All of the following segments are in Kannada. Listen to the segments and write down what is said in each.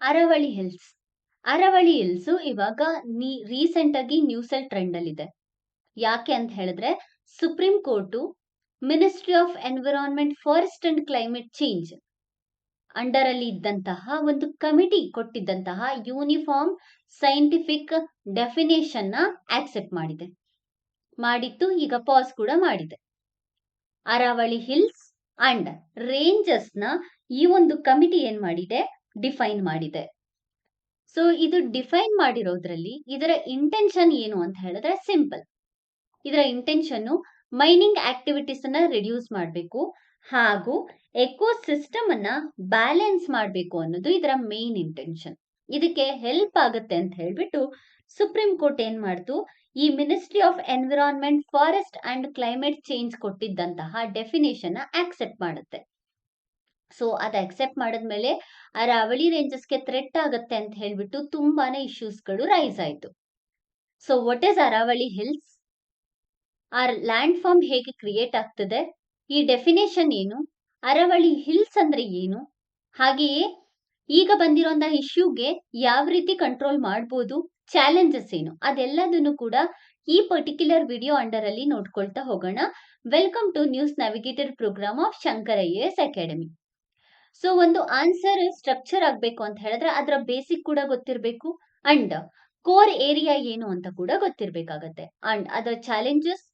ಅರವಳಿ ಹಿಲ್ಸ್. ಅರವಳಿ ಹಿಲ್ಸ್ ಇವಾಗ ರೀಸೆಂಟ್ ಆಗಿ ನ್ಯೂಸ್ ಅಲ್ಲಿ ಟ್ರೆಂಡ್ ಅಲ್ಲಿ ಇದೆ. ಯಾಕೆ ಅಂತ ಹೇಳಿದ್ರೆ supreme court ministry of environment, forest and climate change under ಅಲ್ಲಿ ಇದ್ದಂತಹ ಒಂದು ಕಮಿಟಿ ಕೊಟ್ಟಿದ್ದಂತಹ ಯೂನಿಫಾರ್ಮ್ ಸೈಂಟಿಫಿಕ್ ಡೆಫಿನೇಷನ್ ನ ಆಕ್ಸೆಪ್ಟ್ ಮಾಡಿತ್ತು. ಈಗ ಪಾಸ್ ಕೂಡ ಮಾಡಿದೆ. ಅರಾವಳಿ ಹಿಲ್ಸ್ ಅಂಡ್ ರೇಂಜಸ್ ನ ಈ ಒಂದು ಕಮಿಟಿ ಏನ್ ಮಾಡಿದೆ, ಡಿಫೈನ್ ಮಾಡಿದೆ. ಸೊ ಇದು ಡಿಫೈನ್ ಮಾಡಿರೋದ್ರಲ್ಲಿ ಇದರ ಇಂಟೆನ್ಷನ್ ಏನು ಅಂತ ಹೇಳಿದ್ರೆ ಸಿಂಪಲ್. ಇದರ ಇಂಟೆನ್ಷನ್ ಮೈನಿಂಗ್ ಆಕ್ಟಿವಿಟೀಸ್ ಅನ್ನ ರಿಡ್ಯೂಸ್ ಮಾಡಬೇಕು ಹಾಗೂ ಎಕೋ ಸಿಸ್ಟಮ್ ಅನ್ನ ಬ್ಯಾಲೆನ್ಸ್ ಮಾಡಬೇಕು ಅನ್ನೋದು ಇದರ ಮೇನ್ ಇಂಟೆನ್ಷನ್. ಇದಕ್ಕೆ ಹೆಲ್ಪ್ ಆಗುತ್ತೆ ಅಂತ ಹೇಳ್ಬಿಟ್ಟು ಸುಪ್ರೀಂ ಕೋರ್ಟ್ ಏನ್ ಮಾಡ್ತು, ಈ ministry of environment, forest and climate change ಕೊಟ್ಟಿದ್ದಂತಹ ಡೆಫಿನೇಷನ್ ಆಕ್ಸೆಪ್ಟ್ ಮಾಡುತ್ತೆ. ಸೊ ಅದು ಅಕ್ಸೆಪ್ಟ್ ಮಾಡಿದ್ಮೇಲೆ ಅರಾವಳಿ ರೇಂಜಸ್ಗೆ ಥ್ರೆಟ್ ಆಗುತ್ತೆ ಅಂತ ಹೇಳ್ಬಿಟ್ಟು ತುಂಬಾನೇ ಇಶ್ಯೂಸ್ಗಳು ರೈಸ್ ಆಯ್ತು. So what is Aravalli hills? ಆ ಲ್ಯಾಂಡ್ ಫಾರ್ಮ್ ಹೇಗೆ ಕ್ರಿಯೇಟ್ ಆಗ್ತದೆ, ಈ ಡೆಫಿನೇಷನ್ ಏನು, ಅರಾವಳಿ ಹಿಲ್ಸ್ ಅಂದ್ರೆ ಏನು, ಹಾಗೆಯೇ ಈಗ ಬಂದಿರುವಂತಹ ಇಶ್ಯೂಗೆ ಯಾವ ರೀತಿ ಕಂಟ್ರೋಲ್ ಮಾಡಬಹುದು, ಚಾಲೆಂಜಸ್ ಏನು, ಅದೆಲ್ಲದನ್ನು ಕೂಡ ಈ ಪರ್ಟಿಕ್ಯುಲರ್ ವಿಡಿಯೋ ಅಂಡರ್ ಅಲ್ಲಿ ನೋಡ್ಕೊಳ್ತಾ ಹೋಗೋಣ. Welcome to news navigator program of Shankar IAS academy. So ಒಂದು ಆನ್ಸರ್ ಸ್ಟ್ರಕ್ಚರ್ ಆಗ್ಬೇಕು ಅಂತ ಹೇಳಿದ್ರೆ ಅದರ ಬೇಸಿಕ್ ಕೂಡ ಗೊತ್ತಿರಬೇಕು ಅಂಡ್ ಕೋರ್ ಏರಿಯಾ ಏನು ಅಂತ ಕೂಡ ಗೊತ್ತಿರಬೇಕಾಗತ್ತೆ. ಅಂಡ್ ಅದರ challenges,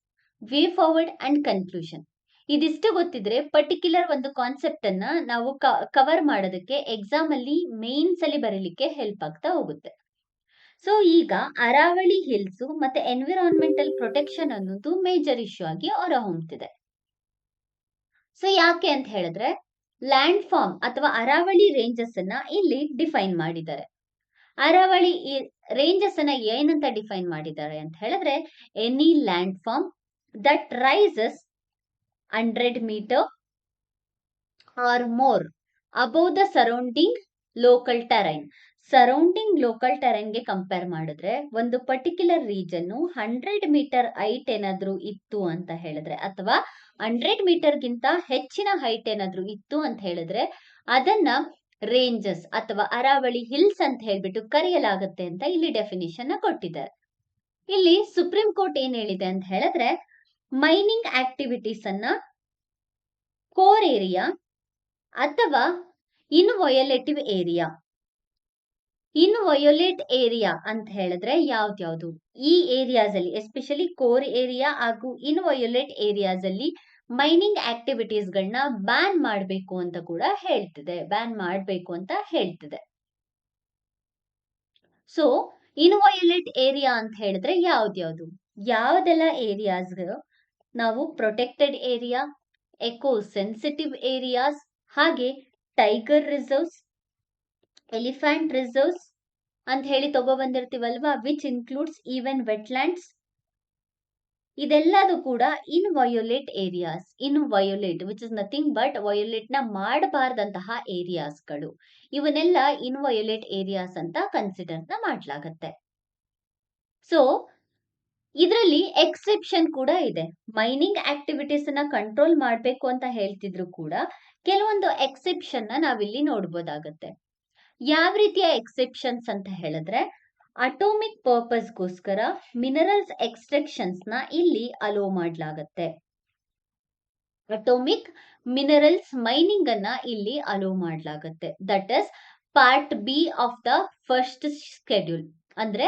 way forward and conclusion ಇದಿಷ್ಟು ಗೊತ್ತಿದ್ರೆ ಪರ್ಟಿಕ್ಯುಲರ್ ಒಂದು ಕಾನ್ಸೆಪ್ಟ್ ಅನ್ನ ನಾವು ಕವರ್ ಮಾಡೋದಕ್ಕೆ ಎಕ್ಸಾಮ್ ಅಲ್ಲಿ ಮೇನ್ಸ್ ಅಲ್ಲಿ ಬರೀಲಿಕ್ಕೆ ಹೆಲ್ಪ್ ಆಗ್ತಾ ಹೋಗುತ್ತೆ. ಸೊ ಈಗ ಅರಾವಳಿ ಹಿಲ್ಸ್ ಮತ್ತೆ ಎನ್ವಿರಾನ್ಮೆಂಟಲ್ ಪ್ರೊಟೆಕ್ಷನ್ ಅನ್ನೋದು ಮೇಜರ್ ಇಶ್ಯೂ ಆಗಿ ಹೊರಹೊಮ್ಮುತ್ತಿದೆ. ಸೊ ಯಾಕೆ ಅಂತ ಹೇಳಿದ್ರೆ ಲ್ಯಾಂಡ್ ಫಾರ್ಮ್ ಅಥವಾ ಅರಾವಳಿ ರೇಂಜಸ್ ಅನ್ನ ಇಲ್ಲಿ ಡಿಫೈನ್ ಮಾಡಿದ್ದಾರೆ. ಅರಾವಳಿ ರೇಂಜಸ್ ಅನ್ನ ಏನಂತ ಡಿಫೈನ್ ಮಾಡಿದ್ದಾರೆ ಅಂತ ಹೇಳಿದ್ರೆ any land form that rises 100 meter or more above the surrounding local terrain. Surrounding local terrain ಗೆ ಕಂಪೇರ್ ಮಾಡಿದ್ರೆ ಒಂದು ಪರ್ಟಿಕ್ಯುಲರ್ ರೀಜನ್ 100 ಮೀಟರ್ ಹೈಟ್ ಏನಾದ್ರೂ ಇತ್ತು ಅಂತ ಹೇಳಿದ್ರೆ ಅಥವಾ 100 ಮೀಟರ್ ಗಿಂತ ಹೆಚ್ಚಿನ ಹೈಟ್ ಏನಾದ್ರೂ ಇತ್ತು ಅಂತ ಹೇಳಿದ್ರೆ ಅದನ್ನ ರೇಂಜಸ್ ಅಥವಾ ಅರಾವಳಿ ಹಿಲ್ಸ್ ಅಂತ ಹೇಳ್ಬಿಟ್ಟು ಕರೆಯಲಾಗುತ್ತೆ ಅಂತ ಇಲ್ಲಿ ಡೆಫಿನಿಷನ್ ಕೊಟ್ಟಿದ್ದಾರೆ. ಇಲ್ಲಿ ಸುಪ್ರೀಂ ಕೋರ್ಟ್ ಏನ್ ಹೇಳಿದೆ ಅಂತ ಹೇಳಿದ್ರೆ ಮೈನಿಂಗ್ ಆಕ್ಟಿವಿಟೀಸ್ ಅನ್ನ ಕೋರ್ ಏರಿಯಾ ಅಥವಾ ಇನ್ವಯೋಲೇಟಿವ್ ಏರಿಯಾ. ಇನ್ವಯೋಲೇಟ್ ಏರಿಯಾ ಅಂತ ಹೇಳಿದ್ರೆ ಯಾವ್ದ್ಯಾವ್ದು, ಈ ಏರಿಯಾಸ್ ಅಲ್ಲಿ ಎಸ್ಪೆಷಲಿ ಕೋರ್ ಏರಿಯಾ ಹಾಗೂ ಇನ್ವಯೋಲೇಟ್ ಏರಿಯಾಸ್ ಅಲ್ಲಿ ಮೈನಿಂಗ್ ಆಕ್ಟಿವಿಟೀಸ್ ಗಳನ್ನ ಬ್ಯಾನ್ ಮಾಡಬೇಕು ಅಂತ ಕೂಡ ಹೇಳ್ತಿದೆ. ಸೊ ಇನ್ವಯೋಲೇಟ್ ಏರಿಯಾ ಅಂತ ಹೇಳಿದ್ರೆ ಯಾವ್ದೆಲ್ಲ ಏರಿಯಾಸ್ ನಾವು protected area, eco sensitive areas, ಹಾಗೆ ಟೈಗರ್ ರಿಸರ್ವ್ಸ್, ಎಲಿಫೆಂಟ್ ರಿಸರ್ವ್ಸ್ ಅಂತ ಹೇಳಿ ತಗೊಬಂದಿರ್ತೀವಲ್ವಾ, ವಿಚ್ ಇನ್ಕ್ಲೂಡ್ಸ್ ಈವನ್ ವೆಟ್ಲ್ಯಾಂಡ್ಸ್. ಇದೆಲ್ಲದು ಕೂಡ inviolate areas. Inviolate which is nothing but violate ನ ಮಾಡಬಾರ್ದಂತಹ ಏರಿಯಾಸ್ಗಳು. ಇವನ್ನೆಲ್ಲ ಇನ್ವಯೋಲೇಟ್ ಏರಿಯಾಸ್ ಅಂತ ಕನ್ಸಿಡರ್ ಮಾಡಲಾಗತ್ತೆ. ಸೊ ಇದರಲ್ಲಿ ಎಕ್ಸೆಪ್ಷನ್ ಕೂಡ ಇದೆ. ಮೈನಿಂಗ್ ಆಕ್ಟಿವಿಟೀಸ್ ಅನ್ನ ಕಂಟ್ರೋಲ್ ಮಾಡಬೇಕು ಅಂತ ಹೇಳ್ತಿದ್ರು ಕೂಡ ಕೆಲವೊಂದು ಎಕ್ಸೆಪ್ಷನ್ ನಾವಿಲ್ಲಿ ನೋಡ್ಬೋದಾಗತ್ತೆ. ಯಾವ ರೀತಿಯ ಎಕ್ಸೆಪ್ಷನ್ಸ್ ಅಂತ ಹೇಳಿದ್ರೆ ಅಟೋಮಿಕ್ ಪರ್ಪಸ್ಗೋಸ್ಕರ ಮಿನರಲ್ಸ್ ಎಕ್ಸ್ಟ್ರಾಕ್ಷನ್ಸ್ ನ ಇಲ್ಲಿ ಅಲೋ ಮಾಡಲಾಗತ್ತೆ. ಅಟೋಮಿಕ್ ಮಿನರಲ್ಸ್ ಮೈನಿಂಗ್ ಅನ್ನ ಇಲ್ಲಿ ಅಲೋ ಮಾಡಲಾಗತ್ತೆ. That is part B of the first schedule. ಅಂದ್ರೆ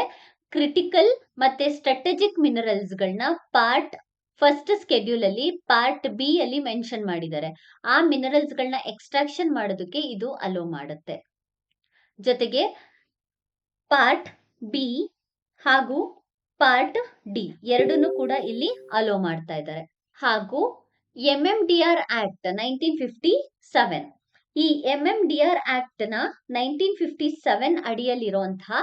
ಕ್ರಿಟಿಕಲ್ ಮತ್ತೆ ಸ್ಟ್ರಾಟಜಿಕ್ ಮಿನರಲ್ಸ್ ಗಳನ್ನ ಪಾರ್ಟ್ ಫಸ್ಟ್ ಸ್ಕೆಡ್ಯೂಲ್ ಅಲ್ಲಿ ಪಾರ್ಟ್ ಬಿ ಅಲ್ಲಿ ಮೆನ್ಷನ್ ಮಾಡಿದ್ದಾರೆ. ಆ ಮಿನರಲ್ಸ್ ಗಳನ್ನ ಎಕ್ಸ್ಟ್ರಾಕ್ಷನ್ ಮಾಡೋದಕ್ಕೆ ಇದು ಅಲೋ ಮಾಡುತ್ತೆ. ಜೊತೆಗೆ ಪಾರ್ಟ್ ಬಿ ಹಾಗೂ ಪಾರ್ಟ್ ಡಿ ಎರಡನ್ನು ಕೂಡ ಇಲ್ಲಿ ಅಲೋ ಮಾಡ್ತಾ ಇದ್ದಾರೆ. ಹಾಗೂ MMDR ಆಕ್ಟ್ 1957, ಈ MMDR ಆಕ್ಟ್ ನ 1957 ಅಡಿಯಲ್ಲಿರುವಂತಹ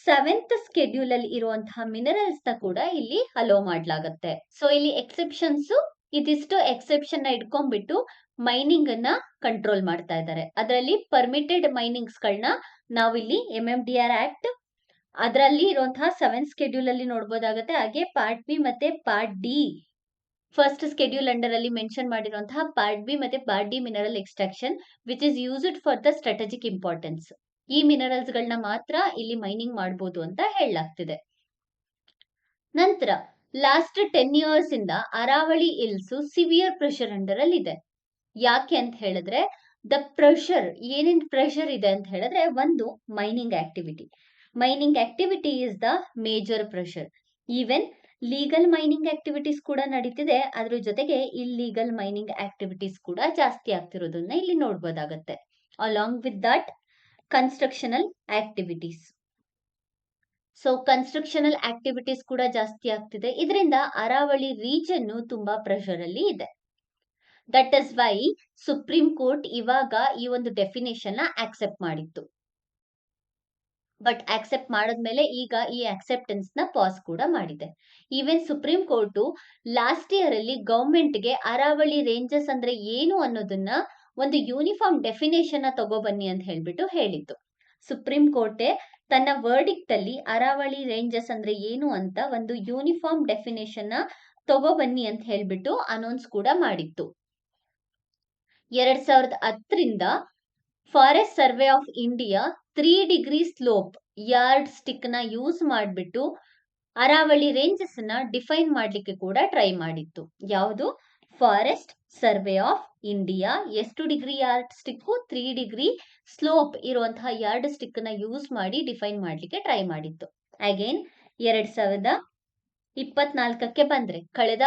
7th ಸ್ಕೆಡ್ಯೂಲ್ ಅಲ್ಲಿ ಇರುವಂತಹ ಮಿನರಲ್ಸ್ ನ ಕೂಡ ಇಲ್ಲಿ ಅಲೋ ಮಾಡಲಾಗುತ್ತೆ. ಸೊ ಇಲ್ಲಿ ಎಕ್ಸೆಪ್ಷನ್ಸ್ ಇದಿಷ್ಟು ಎಕ್ಸೆಪ್ಷನ್ ನ ಇಟ್ಕೊಂಡ್ಬಿಟ್ಟು ಮೈನಿಂಗ್ ಅನ್ನ ಕಂಟ್ರೋಲ್ ಮಾಡ್ತಾ ಇದ್ದಾರೆ. ಅದರಲ್ಲಿ ಪರ್ಮಿಟೆಡ್ ಮೈನಿಂಗ್ಸ್ ಗಳನ್ನ ನಾವಿಲ್ಲಿ MMDR ಆಕ್ಟ್ ಅದರಲ್ಲಿ ಇರುವಂತಹ 7th ಸ್ಕೆಡ್ಯೂಲ್ ಅಲ್ಲಿ ನೋಡಬಹುದಾಗುತ್ತೆ. ಹಾಗೆ ಪಾರ್ಟ್ ಬಿ ಮತ್ತೆ part D first schedule under ಅಲ್ಲಿ ಮೆನ್ಷನ್ ಮಾಡಿರುವಂತಹ ಪಾರ್ಟ್ ಬಿ ಮತ್ತೆ part D mineral extraction which is used for the strategic importance. ಈ ಮಿನರಲ್ಸ್ ಗಳನ್ನ ಮಾತ್ರ ಇಲ್ಲಿ ಮೈನಿಂಗ್ ಮಾಡಬಹುದು ಅಂತ ಹೇಳಲಾಗ್ತಿದೆ. ನಂತರ ಲಾಸ್ಟ್ 10 ಇಯರ್ಸ್ ಇಂದ Aravalli hills severe pressure under ಅಲ್ಲಿ ಇದೆ. ಯಾಕೆ ಅಂತ ಹೇಳಿದ್ರೆ ದ ಪ್ರೆಷರ್, ಏನೇನ್ ಪ್ರೆಷರ್ ಇದೆ ಅಂತ ಹೇಳಿದ್ರೆ, ಒಂದು mining activity is the major pressure. Even legal mining activities ಕೂಡ ನಡೀತಿದೆ, ಅದ್ರ ಜೊತೆಗೆ ಇಲ್ಲೀಗಲ್ ಮೈನಿಂಗ್ ಆಕ್ಟಿವಿಟೀಸ್ ಕೂಡ ಜಾಸ್ತಿ ಆಗ್ತಿರೋದನ್ನ ಇಲ್ಲಿ ನೋಡ್ಬೋದಾಗತ್ತೆ. Along with that constructional activities. So constructional activities ಕೂಡ ಜಾಸ್ತಿ ಆಗ್ತಿದೆ. ಇದರಿಂದ ಅರಾವಳಿ ರೀಜನ್ ತುಂಬಾ ಪ್ರೆಷರ್ ಅಲ್ಲಿ ಇದೆ. That is why supreme court ಇವಾಗ ಈ ಒಂದು ಡೆಫಿನೇಷನ್ ನ ಆಕ್ಸೆಪ್ಟ್ ಮಾಡಿತ್ತು. ಬಟ್ ಆಕ್ಸೆಪ್ಟ್ ಮಾಡಿದ್ಮೇಲೆ ಈಗ ಈ ಅಕ್ಸೆಪ್ಟೆನ್ಸ್ ನ ಪಾಸ್ ಕೂಡ ಮಾಡಿದೆ. Even supreme court last year ಅಲ್ಲಿ ಗವರ್ಮೆಂಟ್ ಗೆ ಅರಾವಳಿ ರೇಂಜಸ್ ಅಂದ್ರೆ ಏನು ಅನ್ನೋದನ್ನ ಒಂದು ಯೂನಿಫಾರ್ಮ್ ಡೆಫಿನೇಷನ್ ನ ತಗೋಬನ್ನಿ ಅಂತ ಹೇಳ್ಬಿಟ್ಟು ಹೇಳಿತ್ತು. ಸುಪ್ರೀಂ ಕೋರ್ಟ್ ತನ್ನ ವರ್ಡಿಕ್ಟ್ ಅಲ್ಲಿ ಅರಾವಳಿ ರೇಂಜಸ್ ಅಂದ್ರೆ ಏನು ಅಂತ ಒಂದು ಯೂನಿಫಾರ್ಮ್ ಡೆಫಿನೇಷನ್ ನ ತಗೋಬನ್ನಿ ಅಂತ ಹೇಳ್ಬಿಟ್ಟು ಅನೌನ್ಸ್ ಕೂಡ ಮಾಡಿತ್ತು. 2010ರಿಂದ forest survey of India 3 degree slope yardstick ನ ಯೂಸ್ ಮಾಡಿಬಿಟ್ಟು ಅರಾವಳಿ ರೇಂಜಸ್ ನ ಡಿಫೈನ್ ಮಾಡ್ಲಿಕ್ಕೆ ಕೂಡ ಟ್ರೈ ಮಾಡಿತ್ತು. ಯಾವುದು? ಫಾರೆಸ್ಟ್ ಸರ್ವೆ ಆಫ್ ಇಂಡಿಯಾ ಎಷ್ಟು degree yard stick? 3 degree slope ಇರುವಂತಹ ಯಾರ್ಡ್ ಸ್ಟಿಕ್ ನ ಯೂಸ್ ಮಾಡಿ ಡಿಫೈನ್ ಮಾಡ್ಲಿಕ್ಕೆ ಟ್ರೈ ಮಾಡಿತ್ತು. ಅಗೇನ್ 2024ಕ್ಕೆ ಬಂದ್ರೆ, ಕಳೆದ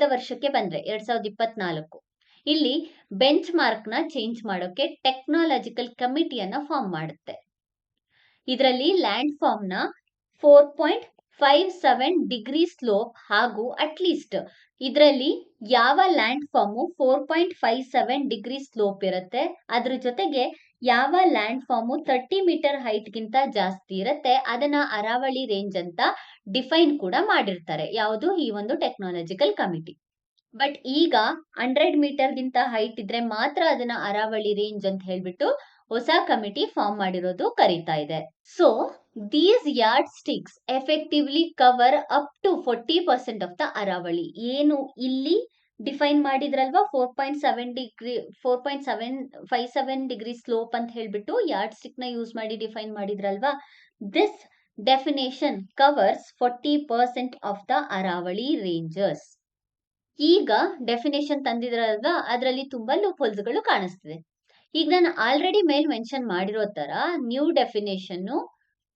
ವರ್ಷಕ್ಕೆ ಬಂದ್ರೆ 2024, ಇಲ್ಲಿ ಬೆಂಚ್ ಮಾರ್ಕ್ ನ ಚೇಂಜ್ ಮಾಡೋಕೆ ಟೆಕ್ನಾಲಜಿಕಲ್ ಕಮಿಟಿಯನ್ನ ಫಾರ್ಮ್ ಮಾಡುತ್ತೆ. ಇದರಲ್ಲಿ ಲ್ಯಾಂಡ್ ಫಾರ್ಮ್ ನ 4.57 ಡಿಗ್ರಿ ಸ್ಲೋಪ್ ಹಾಗೂ ಅಟ್ಲೀಸ್ಟ್ ಇದರಲ್ಲಿ ಯಾವ ಲ್ಯಾಂಡ್ ಫಾರ್ಮ್ 4.57 ಡಿಗ್ರಿ ಸ್ಲೋಪ್ ಇರುತ್ತೆ, ಅದ್ರ ಜೊತೆಗೆ ಯಾವ ಲ್ಯಾಂಡ್ ಫಾರ್ಮ್ 30 ಮೀಟರ್ ಹೈಟ್ ಗಿಂತ ಜಾಸ್ತಿ ಇರುತ್ತೆ ಅದನ್ನ ಅರಾವಳಿ ರೇಂಜ್ ಅಂತ ಡಿಫೈನ್ ಕೂಡ ಮಾಡಿರ್ತಾರೆ. ಯಾವುದು? ಈ ಒಂದು ಟೆಕ್ನಾಲಜಿಕಲ್ ಕಮಿಟಿ. ಬಟ್ ಈಗ 100 ಮೀಟರ್ ಗಿಂತ ಹೈಟ್ ಇದ್ರೆ ಮಾತ್ರ ಅದನ್ನ ಅರಾವಳಿ ರೇಂಜ್ ಅಂತ ಹೇಳ್ಬಿಟ್ಟು ಹೊಸ ಕಮಿಟಿ ಫಾರ್ಮ್ ಮಾಡಿರೋದು ಕರೀತಾ ಇದೆ. So these yardsticks effectively cover up to 40% of the Aravalli. ಏನು ಇಲ್ಲಿ ಡಿಫೈನ್ ಮಾಡಿದ್ರಲ್ವಾ 4.57 ಡಿಗ್ರಿ ಸ್ಲೋಪ್ ಅಂತ ಹೇಳ್ಬಿಟ್ಟು ಯಾರ್ಡ್ ಸ್ಟಿಕ್ ನ ಯೂಸ್ ಮಾಡಿ ಡಿಫೈನ್ ಮಾಡಿದ್ರಲ್ವಾ, this definition covers 40% of the Aravalli ranges. ಈಗ ಡೆಫಿನೇಷನ್ ತಂದಿದ್ರಲ್ವಾ, ಅದರಲ್ಲಿ ತುಂಬಾ ಲೂಪ್ ಹೋಲ್ಸ್ ಗಳು ಕಾಣಿಸ್ತಿದೆ. ಈಗ ನಾನು ಆಲ್ರೆಡಿ ಮೇಲ್ ಮೆನ್ಷನ್ ಮಾಡಿರೋ ತರ ನ್ಯೂ ಡೆಫಿನೇಷನ್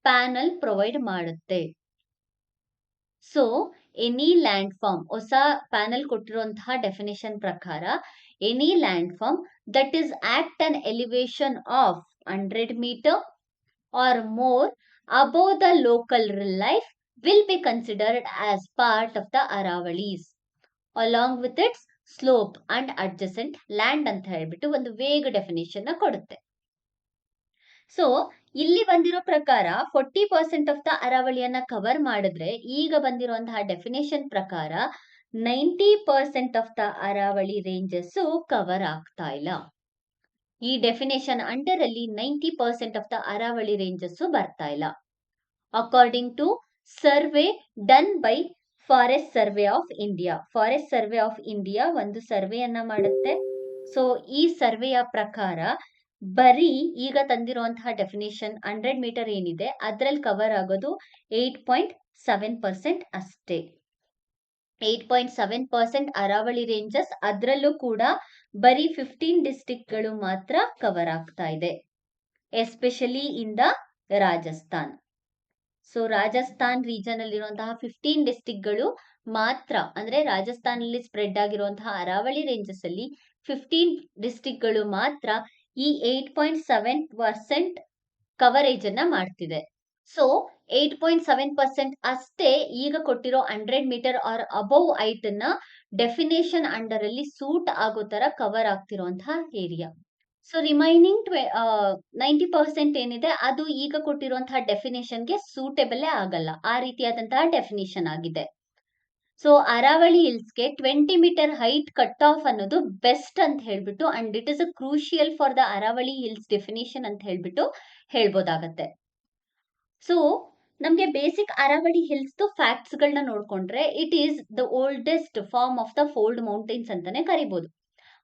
ಪ್ಯಾನಲ್ ಪ್ರೊವೈಡ್ ಮಾಡುತ್ತೆ. ಸೊ ಎನಿ ಲ್ಯಾಂಡ್ ಫಾರ್ಮ್, ಹೊಸ ಪ್ಯಾನಲ್ ಕೊಟ್ಟಿರುವಂತಹ ಡೆಫಿನೇಷನ್ ಪ್ರಕಾರ, any land form that is at an elevation of 100 metre or more above the local relief will be considered as part of the Aravallis along with its slope and adjacent land ಅಂತ ಹೇಳ್ಬಿಟ್ಟು ಒಂದು ವೇಗ್ ಡೆಫಿನೇಷನ್ ನ ಕೊಡುತ್ತೆ. ಸೊ ಇಲ್ಲಿ ಬಂದಿರೋ ಪ್ರಕಾರ 40% ಆಫ್ ದ ಅರಾವಳಿಯನ್ನ ಕವರ್ ಮಾಡಿದ್ರೆ, ಈಗ ಬಂದಿರುವಂತಹ ಡೆಫಿನೇಷನ್ ಪ್ರಕಾರ 90% of the Aravalli ranges cover ಆಗ್ತಾ ಇಲ್ಲ. ಈ ಡೆಫಿನೇಷನ್ ಅಂಡರ್ ಅಲ್ಲಿ 90% ಆಫ್ ದ ಅರಾವಳಿ ರೇಂಜಸ್ ಬರ್ತಾ ಇಲ್ಲ. According to survey done by forest survey of India. Forest survey of India ಒಂದು ಸರ್ವೆಯನ್ನ ಮಾಡುತ್ತೆ. ಸೊ ಈ ಸರ್ವೆಯ ಪ್ರಕಾರ ಬರೀ ಈಗ ತಂದಿರುವಂತಹ ಡೆಫಿನೇಷನ್ 100 ಮೀಟರ್ ಏನಿದೆ ಅದ್ರಲ್ಲಿ ಕವರ್ ಆಗೋದು 8.7% ಅಷ್ಟೇ. 8.7% ಅರಾವಳಿ ರೇಂಜಸ್, ಅದರಲ್ಲೂ ಕೂಡ ಬರೀ 15 ಡಿಸ್ಟ್ರಿಕ್ಟ್ ಗಳು ಮಾತ್ರ ಕವರ್ ಆಗ್ತಾ ಇದೆ, especially in the Rajasthan. So Rajasthan region ಅಲ್ಲಿರುವಂತಹ 15 ಡಿಸ್ಟ್ರಿಕ್ಟ್ ಗಳು ಮಾತ್ರ, ಅಂದ್ರೆ ರಾಜಸ್ಥಾನ್ ಅಲ್ಲಿ ಸ್ಪ್ರೆಡ್ ಆಗಿರುವಂತಹ ಅರಾವಳಿ ರೇಂಜಸ್ ಅಲ್ಲಿ 15 ಡಿಸ್ಟ್ರಿಕ್ಟ್ ಗಳು ಮಾತ್ರ ಈ 8.7% ಕವರೇಜ್ ಅನ್ನ ಮಾಡ್ತಿದೆ. ಸೊ 8.7% ಅಷ್ಟೇ ಈಗ ಕೊಟ್ಟಿರೋ 100 ಮೀಟರ್ ಆರ್ ಅಬೌವ್ ಹೈಟ್ ಅನ್ನ ಡೆಫಿನೇಷನ್ ಅಂಡರ್ ಅಲ್ಲಿ ಸೂಟ್ ಆಗೋ ತರ ಕವರ್ ಆಗ್ತಿರುವಂತಹ ಏರಿಯಾ. ಸೊ ರಿಮೈನಿಂಗ್ 90% ಏನಿದೆ ಅದು ಈಗ ಕೊಟ್ಟಿರುವಂತಹ ಡೆಫಿನೇಷನ್ಗೆ ಸೂಟೇಬಲ್ ಆಗಲ್ಲ, ಆ ರೀತಿಯಾದಂತಹ ಡೆಫಿನೇಷನ್ ಆಗಿದೆ. ಸೊ ಅರಾವಳಿ ಹಿಲ್ಸ್ಗೆ 20 ಮೀಟರ್ ಹೈಟ್ ಕಟ್ ಆಫ್ ಅನ್ನೋದು ಬೆಸ್ಟ್ ಅಂತ ಹೇಳ್ಬಿಟ್ಟು, and it is a crucial for the Aravalli hills definition ಅಂತ ಹೇಳ್ಬಿಟ್ಟು ಹೇಳ್ಬೋದಾಗತ್ತೆ. ಸೊ ನಮ್ಗೆ ಬೇಸಿಕ್ ಅರಾವಳಿ ಹಿಲ್ಸ್ ಫ್ಯಾಕ್ಟ್ಸ್ ಗಳನ್ನ ನೋಡ್ಕೊಂಡ್ರೆ, it is the oldest form of the fold mountains ಅಂತಾನೆ ಕರಿಬಹುದು.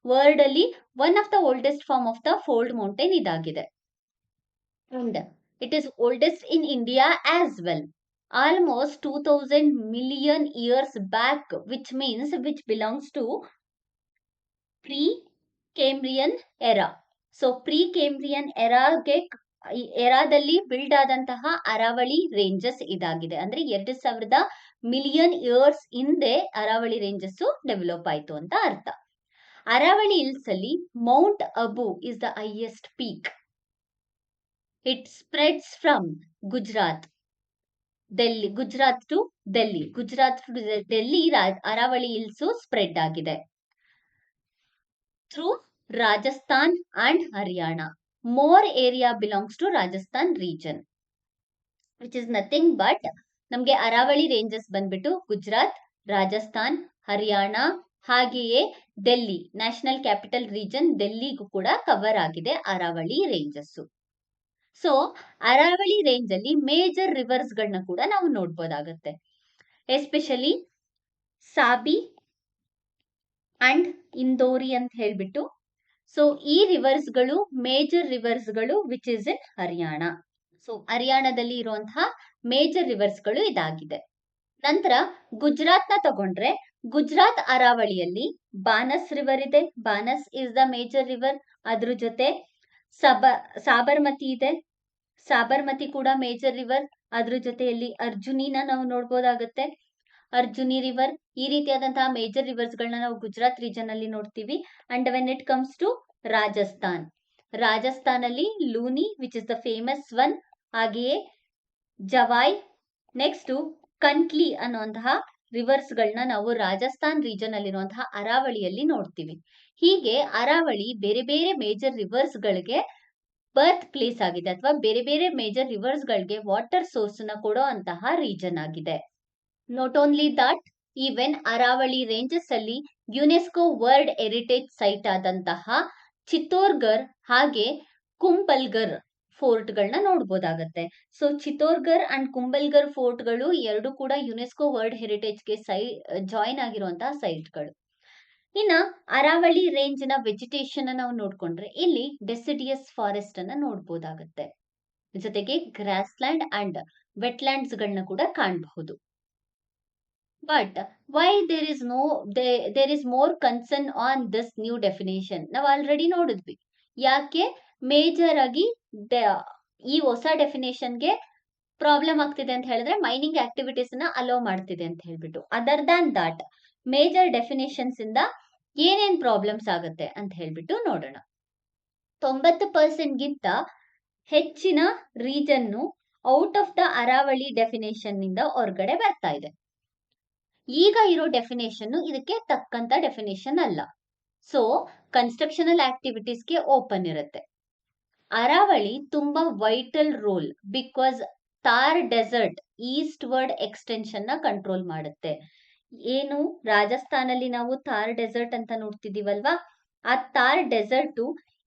ವರ್ಲ್ಡ್ ಅಲ್ಲಿ one of the oldest form of the fold mountain ಇದಾಗಿದೆ. And it is oldest in India as well, almost 2000 million years back, which belongs to Precambrian era. So Precambrian ಎರಾದಲ್ಲಿ ಬಿಲ್ಡ್ ಆದಂತಹ ಅರಾವಳಿ ರೇಂಜಸ್ ಇದಾಗಿದೆ. ಅಂದ್ರೆ 2000 ಮಿಲಿಯನ್ ಇಯರ್ಸ್ ಹಿಂದೆ ಅರಾವಳಿ ರೇಂಜಸ್ ಡೆವಲಪ್ ಆಯ್ತು ಅಂತ ಅರ್ಥ. ಅರಾವಳಿ ಹಿಲ್ಸ್ ಅಲ್ಲಿ Mount Abu is the highest peak. It spreads from Gujarat to Delhi Aravalli hills spread ಆಗಿದೆ through Rajasthan and Haryana. More area belongs to Rajasthan region, which is nothing but ನಮ್ಗೆ ಅರಾವಳಿ ರೇಂಜಸ್ ಬಂದ್ಬಿಟ್ಟು ಗುಜರಾತ್, ರಾಜಸ್ಥಾನ್, ಹರಿಯಾಣ, ಹಾಗೆಯೇ ಡೆಲ್ಲಿ ನ್ಯಾಷನಲ್ ಕ್ಯಾಪಿಟಲ್ ರೀಜನ್ ಡೆಲ್ಲಿಗೂ ಕೂಡ ಕವರ್ ಆಗಿದೆ Aravalli ranges. So Aravalli range ಅಲ್ಲಿ ಮೇಜರ್ ರಿವರ್ಸ್ ಗಳನ್ನ ಕೂಡ ನಾವು ನೋಡ್ಬೋದಾಗತ್ತೆ, ಎಸ್ಪೆಷಲಿ ಸಾಬಿ ಅಂಡ್ ಇಂದೋರಿ ಅಂತ ಹೇಳ್ಬಿಟ್ಟು. ಸೊ ಈ ರಿವರ್ಸ್ ಗಳು ಮೇಜರ್ ರಿವರ್ಸ್ ಗಳು which is in Haryana. So ಹರಿಯಾಣದಲ್ಲಿ ಇರುವಂತಹ ಮೇಜರ್ ರಿವರ್ಸ್ ಗಳು ಇದಾಗಿದೆ. ನಂತರ ಗುಜರಾತ್ ನ ತಗೊಂಡ್ರೆ ಗುಜರಾತ್ ಅರಾವಳಿಯಲ್ಲಿ ಬಾನಸ್ ರಿವರ್ ಇದೆ. Banas is the major river. ಅದ್ರ ಜೊತೆ ಸಾಬರ್ಮತಿ ಇದೆ. ಸಾಬರ್ಮತಿ ಕೂಡ ಮೇಜರ್ ರಿವರ್. ಅದ್ರ ಜೊತೆಯಲ್ಲಿ ಅರ್ಜುನಿನ ನಾವು ನೋಡ್ಬೋದಾಗತ್ತೆ, ಅರ್ಜುನಿ ರಿವರ್. ಈ ರೀತಿಯಾದಂತಹ ಮೇಜರ್ ರಿವರ್ಸ್ ಗಳನ್ನ ನಾವು ಗುಜರಾತ್ ರೀಜನ್ ಅಲ್ಲಿ ನೋಡ್ತೀವಿ. And when it comes to Rajasthan ಅಲ್ಲಿ Luni which is the famous one, ಹಾಗೆಯೇ ಜವಾಯ್, ನೆಕ್ಸ್ಟ್ ಕಂಟ್ಲಿ ಅನ್ನುವಂತಹ ರಿವರ್ಸ್ ಗಳನ್ನ ನಾವು ರಾಜಸ್ಥಾನ್ ರೀಜನ್ ಅಲ್ಲಿರುವಂತಹ ಅರಾವಳಿಯಲ್ಲಿ ನೋಡ್ತೀವಿ. ಹೀಗೆ ಅರಾವಳಿ ಬೇರೆ ಬೇರೆ ಮೇಜರ್ ರಿವರ್ಸ್ ಗಳಿಗೆ ಬರ್ತ್ ಪ್ಲೇಸ್ ಆಗಿದೆ, ಅಥವಾ ಬೇರೆ ಬೇರೆ ಮೇಜರ್ ರಿವರ್ಸ್ ಗಳಿಗೆ ವಾಟರ್ ಸೋರ್ಸ್ ನ ಕೊಡೋ ಅಂತಹ ರೀಜನ್ ಆಗಿದೆ. Not only that, even Aravalli ranges ಅಲ್ಲಿ ಯುನೆಸ್ಕೋ ವರ್ಲ್ಡ್ ಹೆರಿಟೇಜ್ ಸೈಟ್ ಆದಂತಹ ಚಿತ್ತೋರ್ಗರ್ ಹಾಗೆ ಕುಂಭಲ್ಗರ್ ಫೋರ್ಟ್ ಗಳನ್ನ ನೋಡ್ಬೋದಾಗತ್ತೆ. ಸೊ ಚಿತ್ತೋರ್ಗರ್ ಅಂಡ್ ಕುಂಭಲ್ಗರ್ ಫೋರ್ಟ್ ಗಳು ಎರಡು ಕೂಡ ಯುನೆಸ್ಕೋ ವರ್ಲ್ಡ್ ಹೆರಿಟೇಜ್ ಗೆ ಜಾಯಿನ್ ಆಗಿರುವಂತಹ ಸೈಟ್ ಗಳು. ಇನ್ನ ಅರಾವಳಿ ರೇಂಜ್ ನ ವೆಜಿಟೇಷನ್ ನಾವು ನೋಡ್ಕೊಂಡ್ರೆ ಇಲ್ಲಿ ಡೆಸಿಡಿಯಸ್ ಫಾರೆಸ್ಟ್ ಅನ್ನ ನೋಡ್ಬೋದಾಗತ್ತೆ, ಜೊತೆಗೆ ಗ್ರಾಸ್ ಲ್ಯಾಂಡ್ ಅಂಡ್ ವೆಟ್ಲ್ಯಾಂಡ್ಸ್ ಗಳನ್ನ ಕೂಡ ಕಾಣಬಹುದು. But why there is more concern on this new definition? ನಾವು ಆಲ್ರೆಡಿ ನೋಡಿದ್ವಿ ಯಾಕೆ ಮೇಜರ್ ಆಗಿ ಈ ಹೊಸ ಡೆಫಿನೇಷನ್ಗೆ ಪ್ರಾಬ್ಲಮ್ ಆಗ್ತಿದೆ ಅಂತ ಹೇಳಿದ್ರೆ ಮೈನಿಂಗ್ ಆಕ್ಟಿವಿಟೀಸ್ ನ ಅಲೋ ಮಾಡ್ತಿದೆ ಅಂತ ಹೇಳ್ಬಿಟ್ಟು. Other than that major definitions ಇಂದ ಏನೇನ್ ಪ್ರಾಬ್ಲಮ್ಸ್ ಆಗುತ್ತೆ ಅಂತ ಹೇಳ್ಬಿಟ್ಟು ನೋಡೋಣ. 90% ಗಿಂತ ಹೆಚ್ಚಿನ region out of the Aravalli definition ನಿಂದ ಹೊರಗಡೆ ಬರ್ತಾ ಇದೆ. ಈಗ ಇರೋ ಡೆಫಿನೇಷನ್ ಇದಕ್ಕೆ ತಕ್ಕಂತ ಡೆಫಿನೇಷನ್ ಅಲ್ಲ. ಸೊ ಕನ್ಸ್ಟ್ರಕ್ಷನಲ್ ಆಕ್ಟಿವಿಟೀಸ್ಗೆ ಓಪನ್ ಇರುತ್ತೆ. ಅರಾವಳಿ ತುಂಬಾ vital role because Thar desert eastward extension ನ ಕಂಟ್ರೋಲ್ ಮಾಡುತ್ತೆ. ಏನು ರಾಜಸ್ಥಾನಲ್ಲಿ ನಾವು ಥಾರ್ ಡೆಸರ್ಟ್ ಅಂತ ನೋಡ್ತಿದೀವಲ್ವಾ, ಆ ಥಾರ್ ಡೆಸರ್ಟ್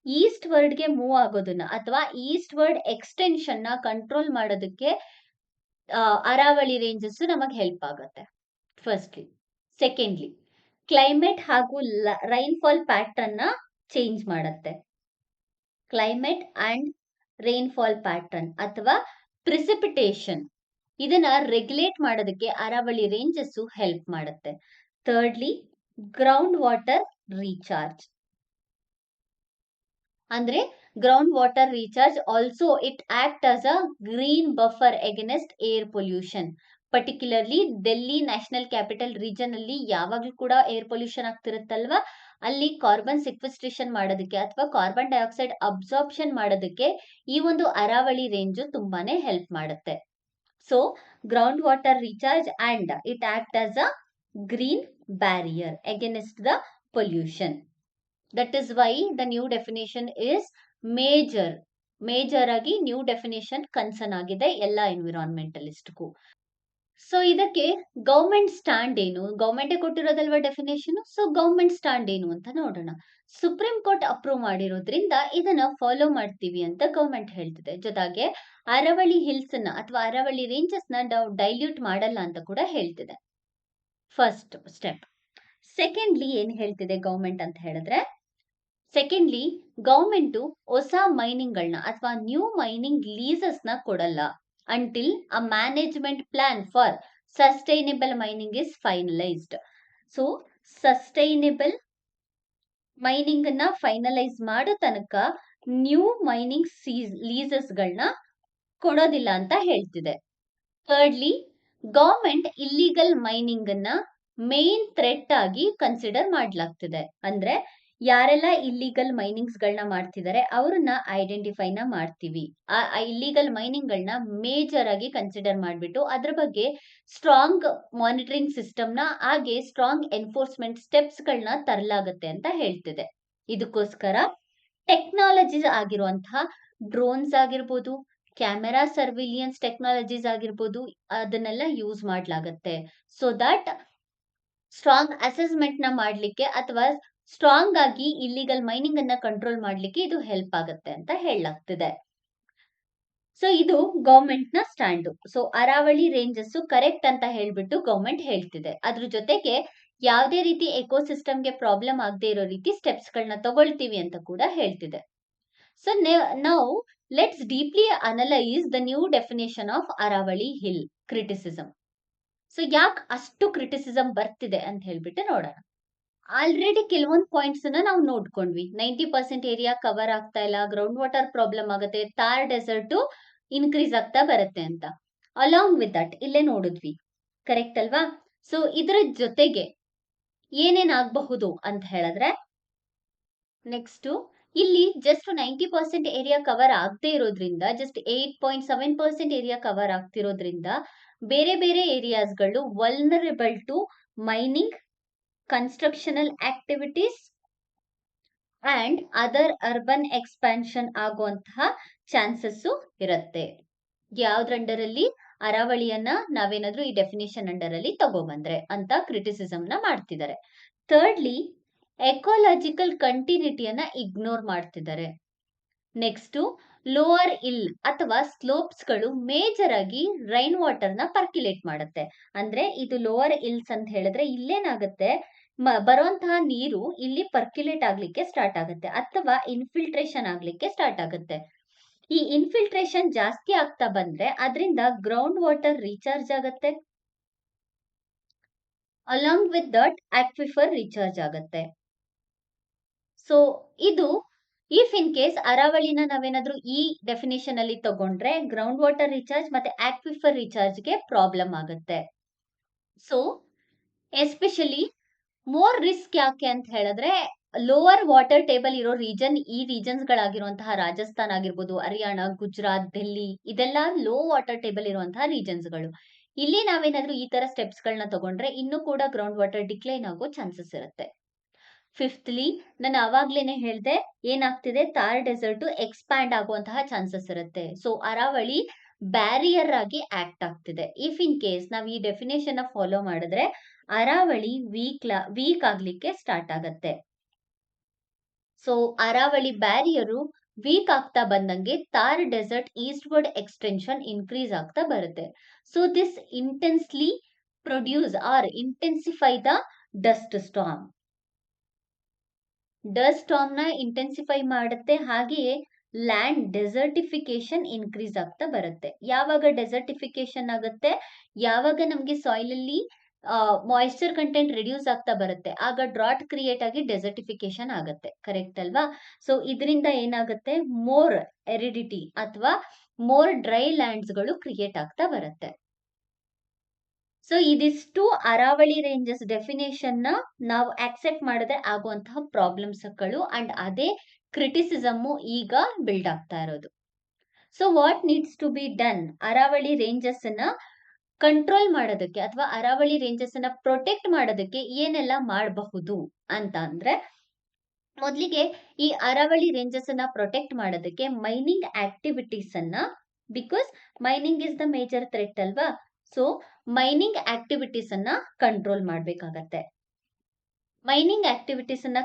ಈಸ್ಟ್ ವರ್ಡ್ ಗೆ ಮೂವ್ ಆಗೋದನ್ನ ಅಥವಾ ಈಸ್ಟ್ ವರ್ಡ್ ಎಕ್ಸ್ಟೆನ್ಷನ್ ನ ಕಂಟ್ರೋಲ್ ಮಾಡೋದಕ್ಕೆ ಅರಾವಳಿ ರೇಂಜಸ್ ನಮಗೆ ಹೆಲ್ಪ್ ಆಗುತ್ತೆ. ಫಸ್ಟ್ಲಿ. ಸೆಕೆಂಡ್ಲಿ, ಕ್ಲೈಮೇಟ್ ಹಾಗೂ ರೈನ್ಫಾಲ್ ಪ್ಯಾಟರ್ನ್ ನ ಚೇಂಜ್ ಮಾಡುತ್ತೆ. ಕ್ಲೈಮೇಟ್ ಅಂಡ್ ರೈನ್ಫಾಲ್ ಪ್ಯಾಟರ್ನ್ ಅಥವಾ ಪ್ರಿಸಿಪಿಟೇಷನ್ ಇದನ್ನ ರೆಗ್ಯುಲೇಟ್ ಮಾಡೋದಕ್ಕೆ ಅರಾವಳಿ ರೇಂಜಸ್ ಹೆಲ್ಪ್ ಮಾಡುತ್ತೆ. Thirdly, ground water recharge. ಅಂದ್ರೆ ground water recharge also it act as a green buffer against air pollution. Particularly Delhi national capital region ಅಲ್ಲಿ ಯಾವಾಗ್ಲೂ ಕೂಡ ಏರ್ ಪೊಲ್ಯೂಷನ್ ಆಗ್ತಿರುತ್ತಲ್ವಾ, ಅಲ್ಲಿ ಕಾರ್ಬನ್ ಸಿಕ್ವೆಸ್ಟ್ರೇಷನ್ ಮಾಡೋದಕ್ಕೆ ಅಥವಾ ಕಾರ್ಬನ್ ಡೈಆಕ್ಸೈಡ್ ಅಬ್ಸಾರ್ಪ್ಷನ್ ಮಾಡೋದಕ್ಕೆ ಈ ಒಂದು ಅರಾವಳಿ ರೇಂಜ್ ತುಂಬಾನೇ ಹೆಲ್ಪ್ ಮಾಡುತ್ತೆ. So ground water recharge and it act as a green barrier against the pollution. That is why the new definition is major ಆಗಿ ನ್ಯೂ ಡೆಫಿನೇಷನ್ ಕನ್ಸರ್ನ್ ಆಗಿದೆ ಎಲ್ಲ ಎನ್ವಿರಾನ್ಮೆಂಟಲಿಸ್ಟ್ಗೂ. ಸೊ ಇದಕ್ಕೆ ಗೌರ್ಮೆಂಟ್ ಸ್ಟ್ಯಾಂಡ್ ಏನು? ಗೌರ್ಮೆಂಟೇ ಕೊಟ್ಟಿರೋದಲ್ವಾ ಡೆಫಿನೇಷನ್. ಸೊ ಗೌರ್ಮೆಂಟ್ ಸ್ಟ್ಯಾಂಡ್ ಏನು ಅಂತ ನೋಡೋಣ. ಸುಪ್ರೀಂ ಕೋರ್ಟ್ ಅಪ್ರೂವ್ ಮಾಡಿರೋದ್ರಿಂದ ಇದನ್ನ ಫಾಲೋ ಮಾಡ್ತೀವಿ ಅಂತ ಗೌರ್ಮೆಂಟ್ ಹೇಳ್ತಿದೆ. ಜೊತೆಗೆ ಅರಾವಳಿ ಹಿಲ್ಸ್ ನ ಅಥವಾ ಅರಾವಳಿ ರೇಂಜಸ್ ನ ಡೈಲ್ಯೂಟ್ ಮಾಡಲ್ಲ ಅಂತ ಕೂಡ ಹೇಳ್ತಿದೆ. First step. ಸೆಕೆಂಡ್ಲಿ ಏನ್ ಹೇಳ್ತಿದೆ ಗೌರ್ಮೆಂಟ್ ಅಂತ ಹೇಳಿದ್ರೆ, ಸೆಕೆಂಡ್ಲಿ, ಗೌರ್ಮೆಂಟು ಹೊಸ ಮೈನಿಂಗ್ಗಳನ್ನ ಅಥವಾ ನ್ಯೂ ಮೈನಿಂಗ್ ಲೀಸಸ್ನ ಕೊಡಲ್ಲ until a management plan for sustainable mining is finalised. So sustainable mining ಅನ್ನ ಫೈನಲೈಸ್ ಮಾಡೋ ತನಕ ನ್ಯೂ ಮೈನಿಂಗ್ ಲೀಸಸ್ಗಳನ್ನ ಕೊಡೋದಿಲ್ಲ ಅಂತ ಹೇಳ್ತಿದೆ. ಥರ್ಡ್ಲಿ, ಗೌರ್ಮೆಂಟ್ ಇಲ್ಲಿಗಲ್ ಮೈನಿಂಗ್ ಅನ್ನ ಮೇನ್ ಥ್ರೆಟ್ ಆಗಿ ಕನ್ಸಿಡರ್ ಮಾಡ್ಲಾಗ್ತಿದೆ. ಅಂದ್ರೆ ಯಾರೆಲ್ಲ ಇಲ್ಲಿಗಲ್ ಮೈನಿಂಗ್ಸ್ ಗಳನ್ನ ಮಾಡ್ತಿದ್ದಾರೆ ಅವ್ರನ್ನ ಐಡೆಂಟಿಫೈನ ಮಾಡ್ತೀವಿ. ಆ ಇಲ್ಲಿಗಲ್ ಮೈನಿಂಗ್ ಗಳನ್ನ ಮೇಜರ್ ಆಗಿ ಕನ್ಸಿಡರ್ ಮಾಡ್ಬಿಟ್ಟು ಅದ್ರ ಬಗ್ಗೆ ಸ್ಟ್ರಾಂಗ್ ಮಾನಿಟರಿಂಗ್ ಸಿಸ್ಟಮ್ ನ ಹಾಗೆ ಸ್ಟ್ರಾಂಗ್ ಎನ್ಫೋರ್ಸ್ಮೆಂಟ್ ಸ್ಟೆಪ್ಸ್ ಗಳನ್ನ ತರಲಾಗುತ್ತೆ ಅಂತ ಹೇಳ್ತಿದೆ. ಇದಕ್ಕೋಸ್ಕರ ಟೆಕ್ನಾಲಜೀಸ್ ಆಗಿರುವಂತಹ ಡ್ರೋನ್ಸ್ ಆಗಿರ್ಬೋದು, ಕ್ಯಾಮೆರಾ ಸರ್ವಿಲಿಯನ್ಸ್ ಟೆಕ್ನಾಲಜೀಸ್ ಆಗಿರ್ಬೋದು, ಅದನ್ನೆಲ್ಲ ಯೂಸ್ ಮಾಡ್ಲಾಗತ್ತೆ. ಸೊ ದಟ್ ಸ್ಟ್ರಾಂಗ್ ಅಸೆಸ್ಮೆಂಟ್ ನ ಮಾಡ್ಲಿಕ್ಕೆ ಅಥವಾ ಸ್ಟ್ರಾಂಗ್ ಆಗಿ ಇಲ್ಲಿಗಲ್ ಮೈನಿಂಗ್ ಅನ್ನ ಕಂಟ್ರೋಲ್ ಮಾಡ್ಲಿಕ್ಕೆ ಇದು ಹೆಲ್ಪ್ ಆಗುತ್ತೆ ಅಂತ ಹೇಳಲಾಗ್ತಿದೆ. ಸೊ ಇದು ಗೌರ್ಮೆಂಟ್ ನ stand. So Aravalli ranges correct ಅಂತ ಹೇಳ್ಬಿಟ್ಟು ಗೌರ್ಮೆಂಟ್ ಹೇಳ್ತಿದೆ. ಅದ್ರ ಜೊತೆಗೆ ಯಾವುದೇ ರೀತಿ ಎಕೋಸಿಸ್ಟಮ್ಗೆ ಪ್ರಾಬ್ಲಮ್ ಆಗದೆ ಇರೋ ರೀತಿ ಸ್ಟೆಪ್ಸ್ ಗಳನ್ನ ತಗೊಳ್ತೀವಿ ಅಂತ ಕೂಡ ಹೇಳ್ತಿದೆ. So now let's deeply analyse the new definition of Aravalli hill criticism. So ಯಾಕೆ ಅಷ್ಟು ಕ್ರಿಟಿಸಿಸಮ್ ಬರ್ತಿದೆ ಅಂತ ಹೇಳ್ಬಿಟ್ಟು ನೋಡೋಣ. ಆಲ್ರೆಡಿ ಕೆಲವೊಂದು ಪಾಯಿಂಟ್ಸ್ ನಾವು ನೋಡ್ಕೊಂಡ್ವಿ. 90% ಏರಿಯಾ ಕವರ್ ಆಗ್ತಾ ಇಲ್ಲ, ಗ್ರೌಂಡ್ ವಾಟರ್ ಪ್ರಾಬ್ಲಮ್ ಆಗುತ್ತೆ, ಥಾರ್ ಡೆಸರ್ಟ್ ಇನ್ಕ್ರೀಸ್ ಆಗ್ತಾ ಬರುತ್ತೆ ಅಂತ. ಅಲಾಂಗ್ ವಿತ್ ದಟ್ ಇಲ್ಲೇ ನೋಡಿದ್ವಿ, ಕರೆಕ್ಟ್ ಅಲ್ವಾ? ಸೊ ಇದ್ರ ಜೊತೆಗೆ ಏನೇನಾಗಬಹುದು ಅಂತ ಹೇಳಿದ್ರೆ, ನೆಕ್ಸ್ಟ್ ಇಲ್ಲಿ ಜಸ್ಟ್ 90% ಏರಿಯಾ ಕವರ್ ಆಗದೆ ಇರೋದ್ರಿಂದ, ಜಸ್ಟ್ 8.7% ಏರಿಯಾ ಕವರ್ ಆಗ್ತಿರೋದ್ರಿಂದ ಬೇರೆ ಬೇರೆ ಏರಿಯಾಸ್ಗಳು vulnerable to mining, constructional activities and other urban expansion ಆಗುವಂತಹ ಚಾನ್ಸಸ್ ಇರುತ್ತೆ. ಯಾವ್ದ್ರ ಅಂಡರ್ ಅಲ್ಲಿ? ಅರಾವಳಿಯನ್ನ ನಾವೇನಾದ್ರೂ ಈ ಡೆಫಿನೇಷನ್ ಅಂಡರ್ ಅಲ್ಲಿ ತಗೊಬಂದ್ರೆ ಅಂತ ಕ್ರಿಟಿಸಿಸಮ್ ನ ಮಾಡ್ತಿದ್ದಾರೆ. ಥರ್ಡ್ಲಿ, ಎಕೋಲಾಜಿಕಲ್ ಕಂಟಿನ್ಯೂಟಿಯನ್ನ ಇಗ್ನೋರ್ ಮಾಡ್ತಿದ್ದಾರೆ. ನೆಕ್ಸ್ಟ್, ಲೋವರ್ ಹಿಲ್ ಅಥವಾ ಸ್ಲೋಪ್ಸ್ ಗಳು ಮೇಜರ್ ಆಗಿ ರೈನ್ ವಾಟರ್ ನ ಪರ್ಕ್ಯುಲೇಟ್ ಮಾಡುತ್ತೆ. ಅಂದ್ರೆ ಇದು ಲೋವರ್ ಹಿಲ್ಸ್ ಅಂತ ಹೇಳಿದ್ರೆ ಇಲ್ಲೇನಾಗುತ್ತೆ, ಬರುವಂತಹ ನೀರು ಇಲ್ಲಿ ಪರ್ಕ್ಯುಲೇಟ್ ಆಗ್ಲಿಕ್ಕೆ ಸ್ಟಾರ್ಟ್ ಆಗುತ್ತೆ ಅಥವಾ ಇನ್ಫಿಲ್ಟ್ರೇಷನ್ ಆಗ್ಲಿಕ್ಕೆ ಸ್ಟಾರ್ಟ್ ಆಗುತ್ತೆ. ಈ ಇನ್ಫಿಲ್ಟ್ರೇಷನ್ ಜಾಸ್ತಿ ಆಗ್ತಾ ಬಂದ್ರೆ ಅದರಿಂದ ಗ್ರೌಂಡ್ ವಾಟರ್ ರೀಚಾರ್ಜ್ ಆಗುತ್ತೆ, along with that aquifer recharge ಆಗುತ್ತೆ. ಸೊ ಇದು ಇಫ್ ಇನ್ ಕೇಸ್ ಅರಾವಳಿನ ನಾವೇನಾದ್ರೂ ಈ ಡೆಫಿನೇಷನ್ ಅಲ್ಲಿ ತಗೊಂಡ್ರೆ ಗ್ರೌಂಡ್ ವಾಟರ್ ರೀಚಾರ್ಜ್ ಮತ್ತೆ ಆಕ್ವಿಫರ್ ರೀಚಾರ್ಜ್ಗೆ ಪ್ರಾಬ್ಲಮ್ ಆಗುತ್ತೆ. ಸೊ ಎಸ್ಪೆಷಲಿ ಮೋರ್ ರಿಸ್ಕ್ ಯಾಕೆ ಅಂತ ಹೇಳಿದ್ರೆ, ಲೋವರ್ ವಾಟರ್ ಟೇಬಲ್ ಇರೋ ರೀಜನ್, ಈ ರೀಜನ್ಸ್ ಗಳಾಗಿರುವಂತಹ ರಾಜಸ್ಥಾನ್ ಆಗಿರ್ಬೋದು, ಹರಿಯಾಣ, ಗುಜರಾತ್, ಡೆಲ್ಲಿ, ಇದೆಲ್ಲ ಲೋ ವಾಟರ್ ಟೇಬಲ್ ಇರುವಂತಹ ರೀಜನ್ಸ್ ಗಳು. ಇಲ್ಲಿ ನಾವೇನಾದ್ರೂ ಈ ತರ ಸ್ಟೆಪ್ಸ್ ಗಳನ್ನ ತಗೊಂಡ್ರೆ ಇನ್ನೂ ಕೂಡ ಗ್ರೌಂಡ್ ವಾಟರ್ ಡಿಕ್ಲೈನ್ ಆಗೋ ಚಾನ್ಸಸ್ ಇರುತ್ತೆ. ಫಿಫ್ತ್ಲಿ, ನಾನು ಅವಾಗ್ಲೇನೆ ಹೇಳ್ದೆ ಏನಾಗ್ತಿದೆ, ಥಾರ್ ಡೆಸರ್ಟ್ ಎಕ್ಸ್ಪ್ಯಾಂಡ್ ಆಗುವಂತಹ ಚಾನ್ಸಸ್ ಇರುತ್ತೆ. ಸೊ ಅರಾವಳಿ ಬ್ಯಾರಿಯರ್ ಆಗಿ ಆಕ್ಟ್ ಆಗ್ತಿದೆ. ಇಫ್ ಇನ್ ಕೇಸ್ ನಾವ್ ಈ ಡೆಫಿನೇಷನ್ ಫಾಲೋ ಮಾಡಿದ್ರೆ ಅರಾವಳಿ ವೀಕ್ ಆಗ್ಲಿಕ್ಕೆ ಸ್ಟಾರ್ಟ್ ಆಗತ್ತೆ. ಸೊ ಅರಾವಳಿ ಬ್ಯಾರಿಯರು ವೀಕ್ ಆಗ್ತಾ ಬಂದಂಗೆ Thar desert eastward extension increase ಆಗ್ತಾ ಬರುತ್ತೆ. So this intensely produce or intensify the dust storm. Dust storm ನ ಇಂಟೆನ್ಸಿಫೈ ಮಾಡುತ್ತೆ, ಹಾಗೆಯೇ ಲ್ಯಾಂಡ್ ಡೆಸರ್ಟಿಫಿಕೇಶನ್ ಇನ್ಕ್ರೀಸ್ ಆಗ್ತಾ ಬರುತ್ತೆ. ಯಾವಾಗ ಡೆಸರ್ಟಿಫಿಕೇಶನ್ ಆಗುತ್ತೆ, ಯಾವಾಗ ನಮ್ಗೆ ಸಾಯಿಲ್ ಅಲ್ಲಿ ಮಾಯಿಶ್ಚರ್ ಕಂಟೆಂಟ್ ರಿಡ್ಯೂಸ್ ಆಗ್ತಾ ಬರುತ್ತೆ, ಆಗ ಡ್ರಾಟ್ ಕ್ರಿಯೇಟ್ ಆಗಿ ಡೆಸರ್ಟಿಫಿಕೇಶನ್ ಆಗುತ್ತೆ, ಕರೆಕ್ಟ್ ಅಲ್ವಾ? ಸೊ ಇದರಿಂದ ಏನಾಗುತ್ತೆ, ಮೋರ್ ಎರಿಡಿಟಿ ಅಥವಾ ಮೋರ್ ಡ್ರೈ ಲ್ಯಾಂಡ್ಸ್ ಗಳು ಕ್ರಿಯೇಟ್ ಆಗ್ತಾ ಬರುತ್ತೆ. ಸೊ ಇದಿಷ್ಟು ಅರಾವಳಿ ರೇಂಜಸ್ ಡೆಫಿನೇಷನ್ ನ ನಾವು ಆಕ್ಸೆಪ್ಟ್ ಮಾಡಿದ್ರೆ ಆಗುವಂತಹ ಪ್ರಾಬ್ಲಮ್ಸ್ ಗಳು ಅಂಡ್ ಅದೇ ಕ್ರಿಟಿಸಿಸಮ್ ಈಗ ಬಿಲ್ಡ್ ಆಗ್ತಾ ಇರೋದು. So what needs to be done, Aravalli ranges ಅನ್ನ ಕಂಟ್ರೋಲ್ ಮಾಡೋದಕ್ಕೆ ಅಥವಾ ಅರಾವಳಿ ರೇಂಜಸ್ ಅನ್ನ ಪ್ರೊಟೆಕ್ಟ್ ಮಾಡೋದಕ್ಕೆ ಏನೆಲ್ಲ ಮಾಡಬಹುದು ಅಂತ ಅಂದ್ರೆ, ಮೊದಲಿಗೆ ಈ ಅರಾವಳಿ ರೇಂಜಸ್ ಅನ್ನ ಪ್ರೊಟೆಕ್ಟ್ ಮಾಡೋದಕ್ಕೆ ಮೈನಿಂಗ್ ಆಕ್ಟಿವಿಟೀಸ್ ಅನ್ನ, because mining is the major threat ಅಲ್ವಾ, ಸೊ ಮೈನಿಂಗ್ ಆಕ್ಟಿವಿಟೀಸ್ ಅನ್ನ ಕಂಟ್ರೋಲ್ ಮಾಡ್ಬೇಕಾಗತ್ತೆ. ಮೈನಿಂಗ್ ಆಕ್ಟಿವಿಟೀಸ್ ಅನ್ನ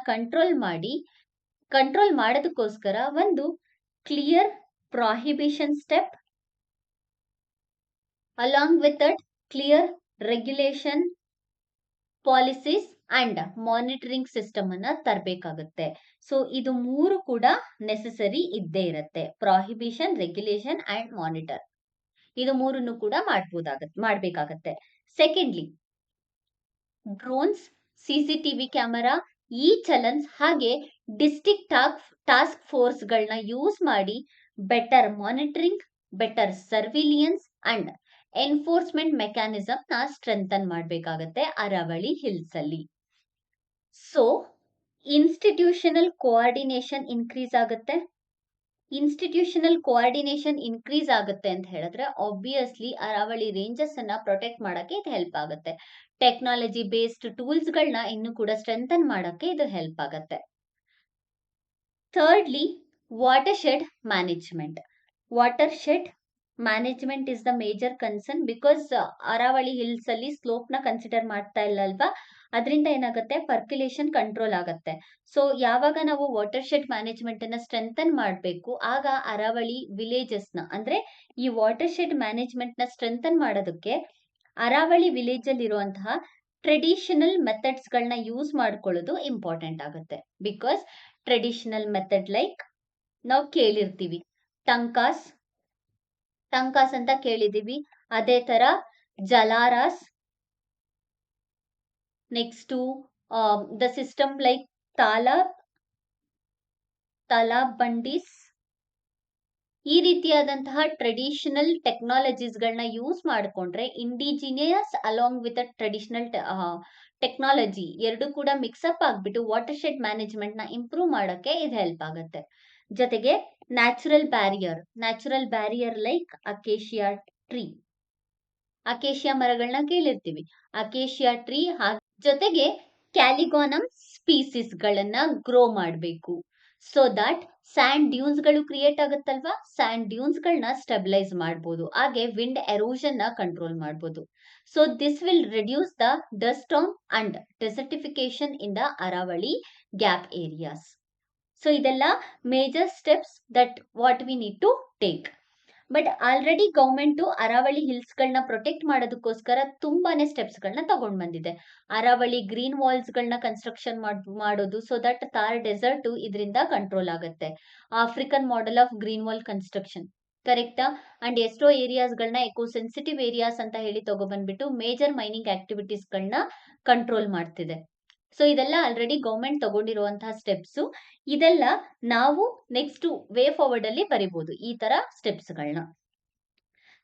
ಕಂಟ್ರೋಲ್ ಮಾಡೋದಕ್ಕೋಸ್ಕರ ಒಂದು clear prohibition step, along with that clear regulation policies and monitoring system ಅನ್ನ ತರಬೇಕಾಗುತ್ತೆ. ಸೊ ಇದು ಮೂರು ಕೂಡ ನೆಸೆಸರಿ ಇದ್ದೇ ಇರುತ್ತೆ. ಪ್ರಾಹಿಬಿಷನ್, ರೆಗ್ಯುಲೇಷನ್ ಅಂಡ್ ಮಾನಿಟರ್, ಇದು ಮೂರನ್ನು ಕೂಡ ಮಾಡ್ಬೇಕಾಗತ್ತೆ. Secondly, drones, CCTV camera, e challans ಹಾಗೆ ಡಿಸ್ಟ್ರಿಕ್ಟ್ ಟಾಸ್ಕ್ ಫೋರ್ಸ್ ಗಳನ್ನ ಯೂಸ್ ಮಾಡಿ better monitoring, better surveillance and enforcement mechanism ನ ಸ್ಟ್ರೆಂಥನ್ ಮಾಡಬೇಕಾಗತ್ತೆ ಅರಾವಳಿ ಹಿಲ್ಸ್ ಅಲ್ಲಿ. ಸೊ ಇನ್ಸ್ಟಿಟ್ಯೂಷನಲ್ ಕೋಆರ್ಡಿನೇಷನ್ ಇನ್ಕ್ರೀಸ್ ಆಗುತ್ತೆ. ಇನ್ಸ್ಟಿಟ್ಯೂಷನಲ್ ಕೋಆರ್ಡಿನೇಷನ್ ಇನ್ಕ್ರೀಸ್ ಆಗುತ್ತೆ ಅಂತ ಹೇಳಿದ್ರೆ ಆಬ್ವಿಯಸ್ಲಿ ಅರಾವಳಿ ರೇಂಜಸ್ ಅನ್ನ ಪ್ರೊಟೆಕ್ಟ್ ಮಾಡಕ್ಕೆ ಇದು ಹೆಲ್ಪ್ ಆಗುತ್ತೆ. ಟೆಕ್ನಾಲಜಿ ಬೇಸ್ಡ್ ಟೂಲ್ಸ್ ಗಳನ್ನ ಇನ್ನು ಕೂಡ ಸ್ಟ್ರೆಂಥನ್ ಮಾಡಕ್ಕೆ ಇದು ಹೆಲ್ಪ್ ಆಗುತ್ತೆ. Thirdly, water shed management. Water shed management is the major concern because Aravalli hills ಅಲ್ಲಿ ಸ್ಲೋಪ್ ನ ಕನ್ಸಿಡರ್ ಮಾಡ್ತಾ ಇಲ್ಲ ಅಲ್ವಾ, ಅದರಿಂದ ಏನಾಗುತ್ತೆ, ಪರ್ಕ್ಯುಲೇಷನ್ ಕಂಟ್ರೋಲ್ ಆಗುತ್ತೆ. ಸೊ ಯಾವಾಗ ನಾವು ವಾಟರ್ ಶೆಡ್ ಮ್ಯಾನೇಜ್ಮೆಂಟ್ ಅನ್ನ ಸ್ಟ್ರೆಂಥನ್ ಮಾಡಬೇಕು, ಆಗ ಅರಾವಳಿ ವಿಲೇಜಸ್ ನ ಅಂದ್ರೆ ಈ ವಾಟರ್ ಶೆಡ್ ಮ್ಯಾನೇಜ್ಮೆಂಟ್ ನ ಸ್ಟ್ರೆಂಥನ್ ಮಾಡೋದಕ್ಕೆ ಅರಾವಳಿ ವಿಲೇಜ್ ಅಲ್ಲಿ ಇರುವಂತಹ ಟ್ರೆಡಿಷನಲ್ ಮೆಥಡ್ಸ್ ಗಳನ್ನ ಯೂಸ್ ಮಾಡ್ಕೊಳ್ಳೋದು ಇಂಪಾರ್ಟೆಂಟ್ ಆಗುತ್ತೆ. ಬಿಕಾಸ್ ಟ್ರೆಡಿಷನಲ್ ಮೆಥಡ್ ಲೈಕ್ ನಾವು ಕೇಳಿರ್ತೀವಿ, ಟಂಕಾಸ್ ಅಂತ ಕೇಳಿದೀವಿ. ಅದೇ ತರ ಜಲಾರಾಸ್, ನೆಕ್ಸ್ಟ್ ದ ಸಿಸ್ಟಮ್ ಲೈಕ್ ತಾಲಾಬ್ ಬಂಡೀಸ್, ಈ ರೀತಿಯಾದಂತಹ ಟ್ರೆಡಿಷನಲ್ ಟೆಕ್ನಾಲಜೀಸ್ ಗಳನ್ನ ಯೂಸ್ ಮಾಡಿಕೊಂಡ್ರೆ indigenous along with traditional technology ಎರಡು ಕೂಡ ಮಿಕ್ಸಪ್ ಆಗ್ಬಿಟ್ಟು ವಾಟರ್ ಶೆಡ್ ಮ್ಯಾನೇಜ್ಮೆಂಟ್ ನ ಇಂಪ್ರೂವ್ ಮಾಡಕ್ಕೆ ಇದು ಹೆಲ್ಪ್ ಆಗುತ್ತೆ. ಜೊತೆಗೆ natural barrier like acacia tree, acacia ಮರಗಳನ್ನ ಕೇಳಿರ್ತೀವಿ, ಅಕೇಶಿಯಾ ಟ್ರೀ. ಜೊತೆಗೆ ಕ್ಯಾಲಿಗೋನಮ್ ಸ್ಪೀಸಿಸ್ ಗಳನ್ನ ಗ್ರೋ ಮಾಡಬೇಕು. ಸೊ ದಟ್ ಸ್ಯಾಂಡ್ ಡ್ಯೂನ್ಸ್ ಗಳು ಕ್ರಿಯೇಟ್ ಆಗುತ್ತಲ್ವಾ, ಸ್ಯಾಂಡ್ ಡ್ಯೂನ್ಸ್ ಗಳನ್ನ ಸ್ಟೆಬಿಲೈಸ್ ಮಾಡಬಹುದು, ಹಾಗೆ ವಿಂಡ್ ಎರೋಷನ್ ನ ಕಂಟ್ರೋಲ್ ಮಾಡಬಹುದು. So this will reduce the dust storm and desertification in the Aravalli gap areas. So ಇದೆಲ್ಲ major steps that what we need to take. But already government Aravalli hills ಗಳನ್ನ ಪ್ರೊಟೆಕ್ಟ್ ಮಾಡೋದಕ್ಕೋಸ್ಕರ ತುಂಬಾನೇ ಸ್ಟೆಪ್ಸ್ ಗಳನ್ನ ತಗೊಂಡ್ ಬಂದಿದೆ. ಅರಾವಳಿ ಗ್ರೀನ್ ವಾಲ್ಸ್ ಗಳನ್ನ ಕನ್ಸ್ಟ್ರಕ್ಷನ್ ಮಾಡೋದು, ಸೊ ದಟ್ ಥಾರ್ ಡೆಸರ್ಟ್ ಇದರಿಂದ ಕಂಟ್ರೋಲ್ ಆಗುತ್ತೆ. African model of green wall construction, ಕರೆಕ್ಟಾ? ಅಂಡ್ ಎಷ್ಟೋ ಏರಿಯಾಸ್ ಗಳನ್ನ ಎಕೋ ಸೆನ್ಸಿಟಿವ್ ಏರಿಯಾಸ್ ಅಂತ ಹೇಳಿ ತಗೊಬಂದ್ಬಿಟ್ಟು ಮೇಜರ್ ಮೈನಿಂಗ್ ಆಕ್ಟಿವಿಟೀಸ್ ಗಳನ್ನ ಕಂಟ್ರೋಲ್ ಮಾಡ್ತಿದೆ. ಸೊ ಇದೆಲ್ಲ ಆಲ್ರೆಡಿ ಗೌರ್ಮೆಂಟ್ ತಗೊಂಡಿರುವಂತಹ ಸ್ಟೆಪ್ಸ್. ಇದೆಲ್ಲ ನಾವು ನೆಕ್ಸ್ಟ್ ವೇ ಫಾರ್ವರ್ಡ್ ಅಲ್ಲಿ ಬರಿಬಹುದು ಈ ತರ ಸ್ಟೆಪ್ಸ್ ಗಳನ್ನ.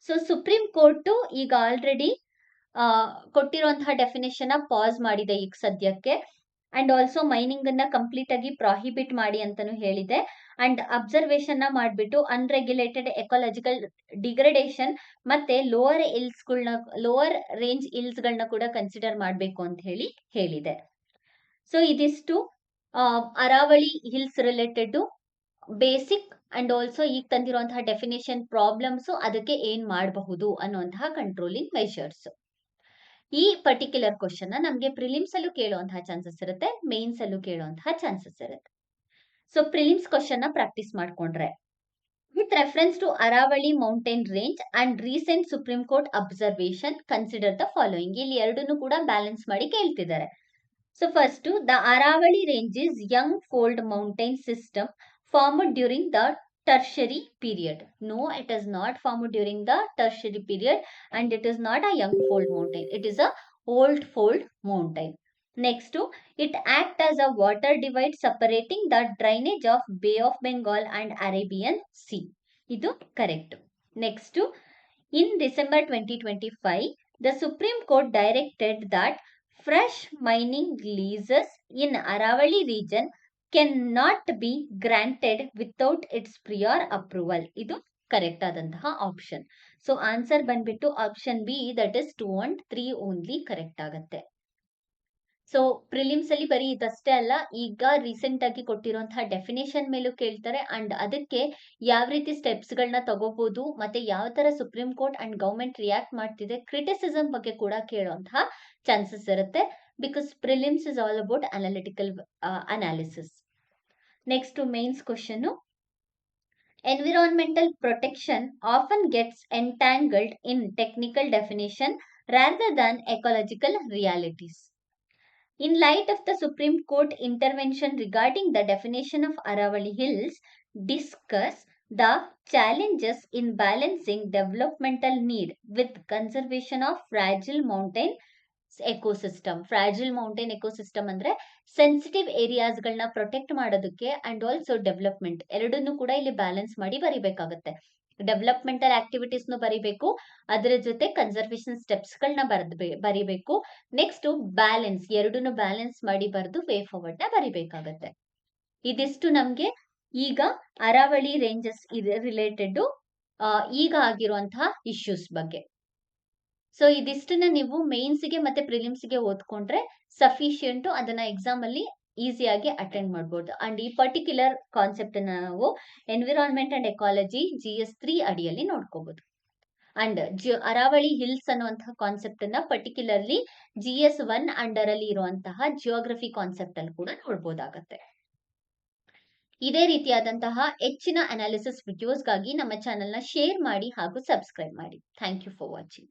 ಸೊ ಸುಪ್ರೀಂ ಕೋರ್ಟ್ ಈಗ ಆಲ್ರೆಡಿ ಕೊಟ್ಟಿರುವಂತಹ ಡೆಫಿನೇಷನ್ ಪಾಸ್ ಮಾಡಿದೆ ಈಗ ಸದ್ಯಕ್ಕೆ. ಅಂಡ್ ಆಲ್ಸೋ ಮೈನಿಂಗ್ ಅನ್ನ ಕಂಪ್ಲೀಟ್ ಆಗಿ ಪ್ರಾಹಿಬಿಟ್ ಮಾಡಿ ಅಂತಾನು ಹೇಳಿದೆ. ಅಂಡ್ ಅಬ್ಸರ್ವೇಷನ್ ನ ಮಾಡ್ಬಿಟ್ಟು ಅನ್ರೆಗ್ಯುಲೇಟೆಡ್ ಎಕಾಲಜಿಕಲ್ ಡಿಗ್ರೇಡೇಷನ್ ಮತ್ತೆ ಲೋವರ್ ರೇಂಜ್ ಇಲ್ಸ್ ಗಳನ್ನ ಕೂಡ ಕನ್ಸಿಡರ್ ಮಾಡಬೇಕು ಅಂತ ಹೇಳಿದೆ. ಸೊ ಇದಿಷ್ಟು Aravalli hills related basic and also ಈಗ ತಂದಿರುವಂತಹ ಡೆಫಿನೇಷನ್ ಪ್ರಾಬ್ಲಮ್ಸ್, ಅದಕ್ಕೆ ಏನ್ ಮಾಡಬಹುದು ಅನ್ನುವಂತಹ ಕಂಟ್ರೋಲಿಂಗ್ ಮೆಷರ್ಸ್. ಈ ಪರ್ಟಿಕ್ಯುಲರ್ ಕ್ವಶನ್ ನಮ್ಗೆ ಪ್ರಿಲಿಮ್ಸ್ ಅಲ್ಲೂ ಕೇಳುವಂತಹ ಚಾನ್ಸಸ್ ಇರುತ್ತೆ, ಮೇನ್ಸ್ ಅಲ್ಲೂ ಕೇಳುವಂತಹ ಚಾನ್ಸಸ್ ಇರುತ್ತೆ. ಸೊ ಪ್ರಿಲಿಮ್ಸ್ ಕ್ವಶನ್ ನ ಪ್ರಾಕ್ಟೀಸ್ ಮಾಡ್ಕೊಂಡ್ರೆ, with reference to Aravalli mountain range and recent supreme court observation consider the following. ಇಲ್ಲಿ ಎರಡನ್ನೂ ಕೂಡ ಬ್ಯಾಲೆನ್ಸ್ ಮಾಡಿ ಕೇಳ್ತಿದ್ದಾರೆ. So first, the Aravali range is young fold mountain system formed during the tertiary period. No, it is not formed during the tertiary period and it is not a young fold mountain. It is a old fold mountain. Next, it acts as a water divide separating the drainage of Bay of Bengal and Arabian Sea. Idu correct. Next, in December 2025, the Supreme Court directed that fresh mining leases in Aravali region cannot be granted without its prior approval. ಇದು ಕರೆಕ್ಟ್ ಆದಂತಹ ಆಪ್ಷನ್. ಸೊ ಆನ್ಸರ್ ಬಂದ್ಬಿಟ್ಟು option B, that is 2 and 3 only correct ಆಗುತ್ತೆ. ಸೊ ಪ್ರಿಲಿಮ್ಸ್ ಅಲ್ಲಿ ಬರೀ ಇದಷ್ಟೇ ಅಲ್ಲ, ಈಗ ರೀಸೆಂಟ್ ಆಗಿ ಕೊಟ್ಟಿರುವಂತಹ ಡೆಫಿನೇಷನ್ ಮೇಲೂ ಕೇಳ್ತಾರೆ ಅಂಡ್ ಅದಕ್ಕೆ ಯಾವ ರೀತಿ ಸ್ಟೆಪ್ಸ್ ಗಳನ್ನ ತಗೋಬಹುದು, ಮತ್ತೆ ಯಾವ ತರ supreme court and government react ಮಾಡ್ತಿದೆ, ಕ್ರಿಟಿಸಿಸಮ್ ಬಗ್ಗೆ ಕೂಡ ಕೇಳುವಂತಹ ಚಾನ್ಸಸ್ ಇರುತ್ತೆ. Because prelims is all about analytical analysis. Next mains question, environmental protection often gets entangled in technical definition rather than ecological realities. In light of the Supreme Court intervention regarding the definition of Aravali Hills, discuss the challenges in balancing developmental need with conservation of fragile mountain ecosystem. Fragile mountain ecosystem ಅಂದ್ರೆ ಸೆನ್ಸಿಟಿವ್ ಏರಿಯಾಸ್ ಗಳನ್ನ ಪ್ರೊಟೆಕ್ಟ್ ಮಾಡೋದಕ್ಕೆ ಅಂಡ್ ಆಲ್ಸೋ ಡೆವಲಪ್ಮೆಂಟ್ ಎರಡನ್ನೂ ಕೂಡ ಇಲ್ಲಿ ಬ್ಯಾಲೆನ್ಸ್ ಮಾಡಿ ಬರಿಬೇಕಾಗತ್ತೆ. ಡೆವಲಪ್ಮೆಂಟಲ್ ಆಕ್ಟಿವಿಟೀಸ್ ನು ಬರಿಬೇಕು, ಅದರ ಜೊತೆ ಕನ್ಸರ್ವೇಷನ್ ಸ್ಟೆಪ್ಸ್ ಗಳನ್ನ ಬರಿಬೇಕು. ನೆಕ್ಸ್ಟ್ ಬ್ಯಾಲೆನ್ಸ್, ಎರಡನ್ನೂ ಬ್ಯಾಲೆನ್ಸ್ ಮಾಡಿ ಬರೆದು ವೇ ಫಾರ್ವರ್ಡ್ ನ ಬರಿಬೇಕಾಗತ್ತೆ. ಇದಿಷ್ಟು ನಮ್ಗೆ ಈಗ ಅರಾವಳಿ ರೇಂಜಸ್ ರಿಲೇಟೆಡ್ ಈಗ ಆಗಿರುವಂತಹ ಇಶ್ಯೂಸ್ ಬಗ್ಗೆ. ಸೊ ಇದಿಷ್ಟನ್ನ ನೀವು ಮೇನ್ಸ್ಗೆ ಮತ್ತೆ ಪ್ರಿಲಿಮ್ಸ್ಗೆ ಓದ್ಕೊಂಡ್ರೆ ಸಫಿಶಿಯಂಟು, ಅದನ್ನ ಎಕ್ಸಾಮ್ ಅಲ್ಲಿ ಈಸಿಯಾಗಿ ಅಟೆಂಡ್ ಮಾಡ್ಬೋದು. ಅಂಡ್ ಈ ಪರ್ಟಿಕ್ಯುಲರ್ ಕಾನ್ಸೆಪ್ಟ್ ನಾವು ಎನ್ವಿರಾನ್ಮೆಂಟ್ ಅಂಡ್ ಎಕಾಲಜಿ GS3 ಅಡಿಯಲ್ಲಿ ನೋಡ್ಕೋಬಹುದು. ಅಂಡ್ ಅರಾವಳಿ ಹಿಲ್ಸ್ ಅನ್ನುವಂತಹ ಕಾನ್ಸೆಪ್ಟ್ ಅನ್ನ ಪರ್ಟಿಕ್ಯುಲರ್ಲಿ GS1 ಅಂಡರ್ ಅಲ್ಲಿ ಇರುವಂತಹ ಜಿಯೋಗ್ರಫಿ ಕಾನ್ಸೆಪ್ಟ್ ಅಲ್ಲಿ ಕೂಡ ನೋಡ್ಬೋದಾಗತ್ತೆ. ಇದೇ ರೀತಿಯಾದಂತಹ ಹೆಚ್ಚಿನ ಅನಾಲಿಸಿಸ್ ವಿಡಿಯೋಸ್ಗಾಗಿ ನಮ್ಮ ಚಾನೆಲ್ನ ಶೇರ್ ಮಾಡಿ ಹಾಗೂ ಸಬ್ಸ್ಕ್ರೈಬ್ ಮಾಡಿ. Thank you for watching.